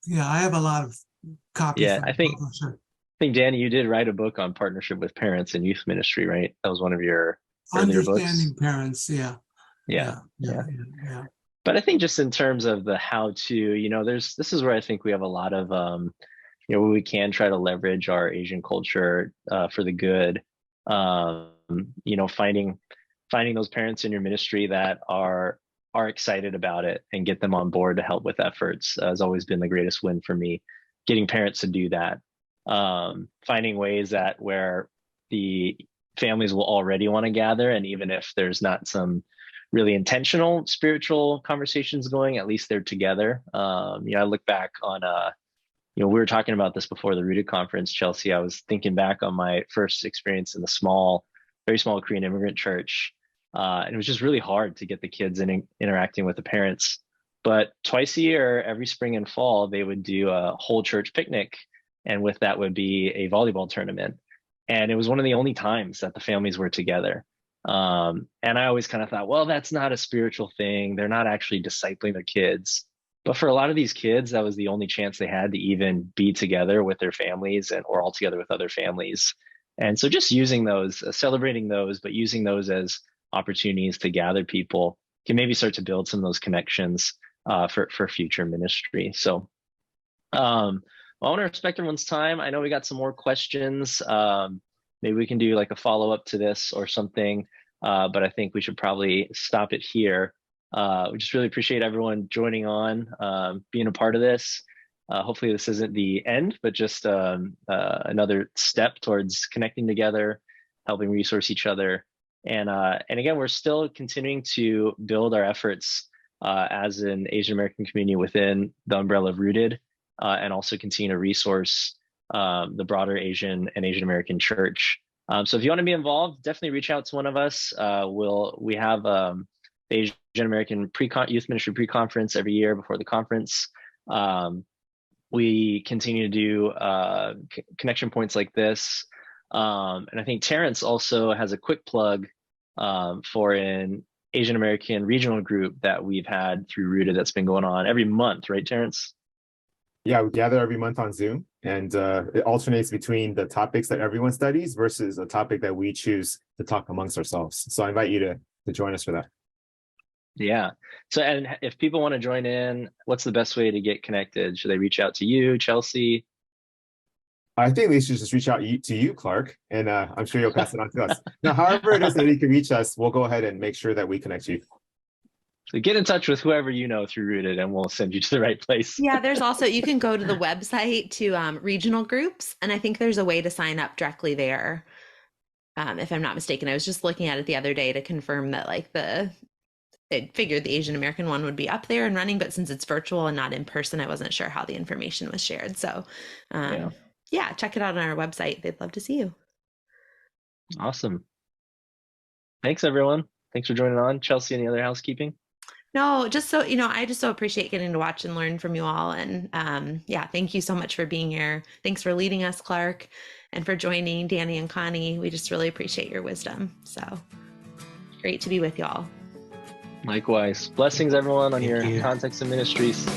Yeah, I have a lot of copies. Yeah, I think Danny, you did write a book on partnership with parents and youth ministry, right? That was one of your earlier books. Understanding Parents, yeah. But I think just in terms of the how to, this is where I think we have a lot of, where we can try to leverage our Asian culture for the good. Finding those parents in your ministry that are excited about it and get them on board to help with efforts has always been the greatest win for me. Getting parents to do that, finding ways that where the families will already want to gather, and even if there's not some really intentional spiritual conversations going, at least they're together. I look back on, we were talking about this before the Rooted conference, Chelsea. I was thinking back on my first experience in the very small Korean immigrant church. And it was just really hard to get the kids interacting with the parents. But twice a year, every spring and fall, they would do a whole church picnic. And with that would be a volleyball tournament. And it was one of the only times that the families were together. And I always kind of thought, well, that's not a spiritual thing. They're not actually discipling their kids. But for a lot of these kids, that was the only chance they had to even be together with their families and or all together with other families. And so just using those, celebrating those, but using those as opportunities to gather people can maybe start to build some of those connections for future ministry. So I want to respect everyone's time. I know we got some more questions. Maybe we can do like a follow-up to this or something, but I think we should probably stop it here. We just really appreciate everyone joining on, being a part of this. Hopefully this isn't the end, but just another step towards connecting together, helping resource each other. And again, we're still continuing to build our efforts as an Asian American community within the umbrella of Rooted, and also continue to resource the broader Asian and Asian American church. So if you want to be involved, definitely reach out to one of us. We have the Asian American Youth Ministry Pre-Conference every year before the conference. We continue to do connection points like this. And I think Terrence also has a quick plug for an Asian American regional group that we've had through Rooted that's been going on every month, right, Terrence? Yeah, we gather every month on Zoom, and it alternates between the topics that everyone studies versus a topic that we choose to talk amongst ourselves. So I invite you to join us for that. Yeah. So, and if people want to join in, what's the best way to get connected? Should they reach out to you, Chelsea? I think they should just reach out to you, Clark, and I'm sure you'll pass it on to us. Now, however it is that you can reach us, we'll go ahead and make sure that we connect you. So get in touch with whoever you know through Rooted, and we'll send you to the right place. Yeah, there's also, you can go to the website to regional groups, and I think there's a way to sign up directly there. If I'm not mistaken, I was just looking at it the other day to confirm that like I figured the Asian American one would be up there and running, but since it's virtual and not in person, I wasn't sure how the information was shared. So yeah, check it out on our website. They'd love to see you. Awesome. Thanks, everyone. Thanks for joining on. Chelsea, any other housekeeping? No, just so, I just so appreciate getting to watch and learn from you all. And yeah, thank you so much for being here. Thanks for leading us, Clark, and for joining Danny and Connie. We just really appreciate your wisdom. So great to be with you all. Likewise. Blessings, everyone, on your context and ministries.